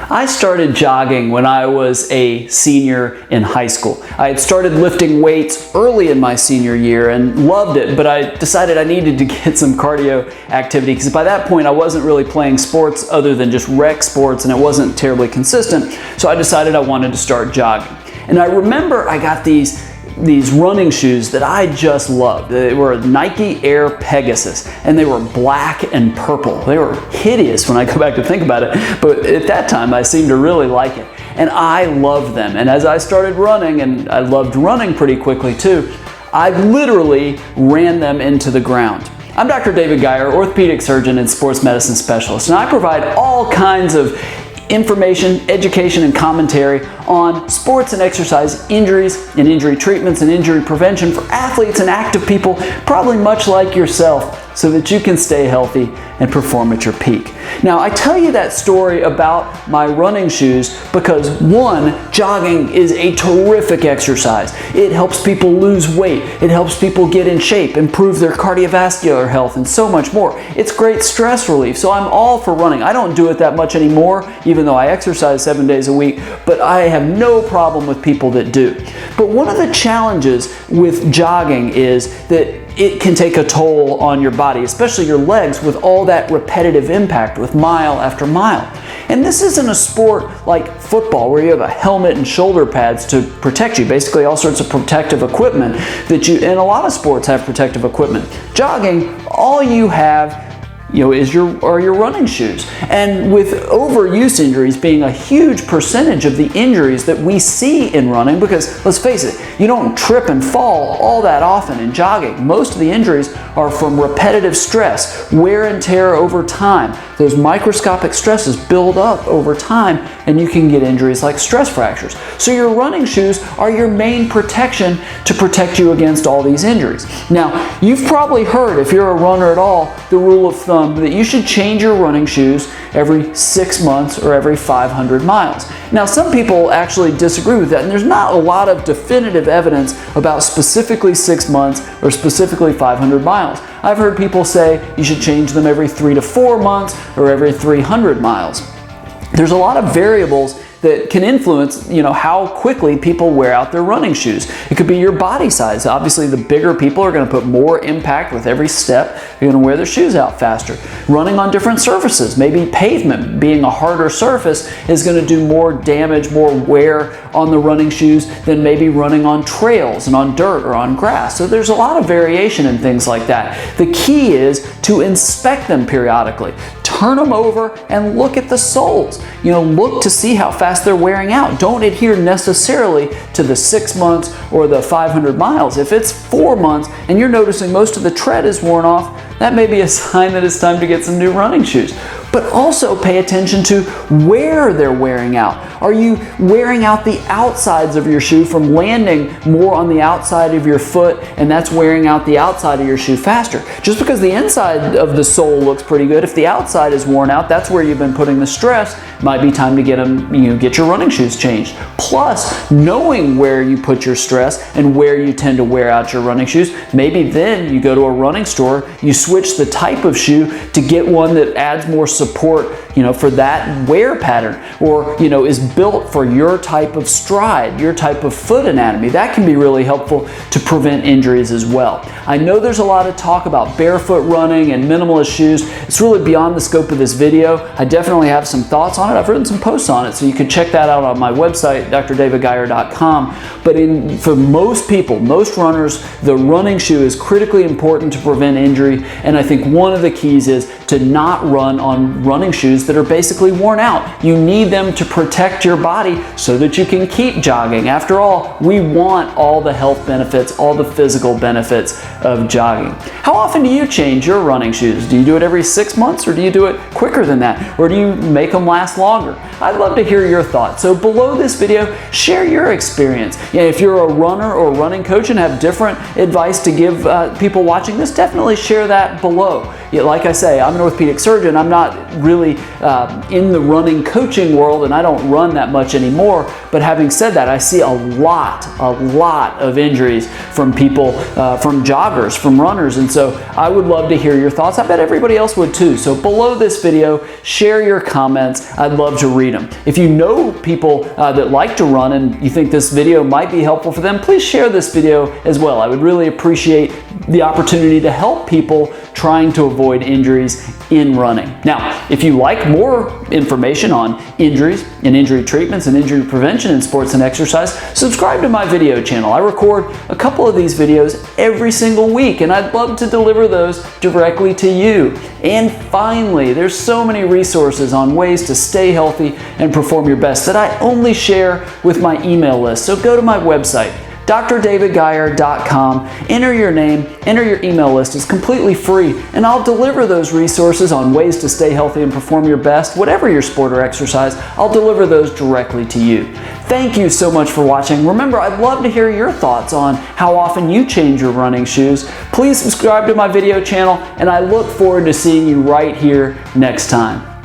I started jogging when I was a senior in high school. I had started lifting weights early in my senior year and loved it, but I decided I needed to get some cardio activity because by that point I wasn't really playing sports other than just rec sports, and it wasn't terribly consistent. So I decided I wanted to start jogging. And I remember I got these running shoes that I just loved. They were Nike Air Pegasus, and they were black and purple. They were hideous when I go back to think about it, but at that time I seemed to really like it. And I loved them. And as I started running, and I loved running pretty quickly too, I literally ran them into the ground. I'm Dr. David Geyer, orthopedic surgeon and sports medicine specialist, and I provide all kinds of information, education, and commentary on sports and exercise injuries and injury treatments and injury prevention for athletes and active people, probably much like yourself, so that you can stay healthy and perform at your peak. Now, I tell you that story about my running shoes because one, jogging is a terrific exercise. It helps people lose weight. It helps people get in shape, improve their cardiovascular health, and so much more. It's great stress relief, so I'm all for running. I don't do it that much anymore, even though I exercise 7 days a week, but I have no problem with people that do. But one of the challenges with jogging is that it can take a toll on your body, especially your legs, with all that repetitive impact with mile after mile. And this isn't a sport like football where you have a helmet and shoulder pads to protect you, basically all sorts of protective equipment and a lot of sports have protective equipment. Jogging, all you have are your running shoes. And with overuse injuries being a huge percentage of the injuries that we see in running, because let's face it, you don't trip and fall all that often in jogging. Most of the injuries are from repetitive stress, wear and tear over time. Those microscopic stresses build up over time and you can get injuries like stress fractures. So your running shoes are your main protection to protect you against all these injuries. Now, you've probably heard, if you're a runner at all, the rule of thumb that you should change your running shoes every 6 months or every 500 miles. Now, some people actually disagree with that, and there's not a lot of definitive evidence about specifically 6 months or specifically 500 miles. I've heard people say you should change them every 3 to 4 months or every 300 miles. There's a lot of variables that can influence, how quickly people wear out their running shoes. It could be your body size. Obviously, the bigger people are going to put more impact with every step. They're going to wear their shoes out faster. Running on different surfaces, maybe pavement being a harder surface is going to do more damage, more wear on the running shoes than maybe running on trails and on dirt or on grass. So there's a lot of variation in things like that. The key is to inspect them periodically. Turn them over and look at the soles. Look to see how fast they're wearing out. Don't adhere necessarily to the 6 months or the 500 miles. If it's 4 months and you're noticing most of the tread is worn off, that may be a sign that it's time to get some new running shoes. But also pay attention to where they're wearing out. Are you wearing out the outsides of your shoe from landing more on the outside of your foot, and that's wearing out the outside of your shoe faster? Just because the inside of the sole looks pretty good, if the outside is worn out, that's where you've been putting the stress. Might be time to get your running shoes changed. Plus, knowing where you put your stress and where you tend to wear out your running shoes, maybe then you go to a running store, you switch the type of shoe to get one that adds more support, for that wear pattern, or, is built for your type of stride, your type of foot anatomy. That can be really helpful to prevent injuries as well. I know there's a lot of talk about barefoot running and minimalist shoes. It's really beyond the scope of this video. I definitely have some thoughts on it. I've written some posts on it, so you can check that out on my website, drdavidgeyer.com. But for most people, most runners, the running shoe is critically important to prevent injury, and I think one of the keys is to not run on running shoes that are basically worn out. You need them to protect your body so that you can keep jogging. After all, we want all the health benefits, all the physical benefits of jogging. How often do you change your running shoes? Do you do it every 6 months, or do you do it quicker than that? Or do you make them last longer? I'd love to hear your thoughts. So below this video, share your experience. If you're a runner or running coach and have different advice to give people watching this, definitely share that below. Like I say, I'm an orthopedic surgeon. I'm not really in the running coaching world, and I don't run that much anymore. But having said that, I see a lot of injuries from people, from joggers, from runners, and so I would love to hear your thoughts. I bet everybody else would too. So below this video, share your comments. I'd love to read them. If you know people that like to run and you think this video might be helpful for them, please share this video as well. I would really appreciate the opportunity to help people trying to avoid injuries in running. Now, if you like more information on injuries and injury treatments and injury prevention in sports and exercise, subscribe to my video channel. I record a couple of these videos every single week, and I'd love to deliver those directly to you. And finally, there's so many resources on ways to stay healthy and perform your best that I only share with my email list. So go to my website, drdavidgeyer.com, enter your name, enter your email list. It's completely free, and I'll deliver those resources on ways to stay healthy and perform your best, whatever your sport or exercise. I'll deliver those directly to you. Thank you so much for watching. Remember, I'd love to hear your thoughts on how often you change your running shoes. Please subscribe to my video channel, and I look forward to seeing you right here next time.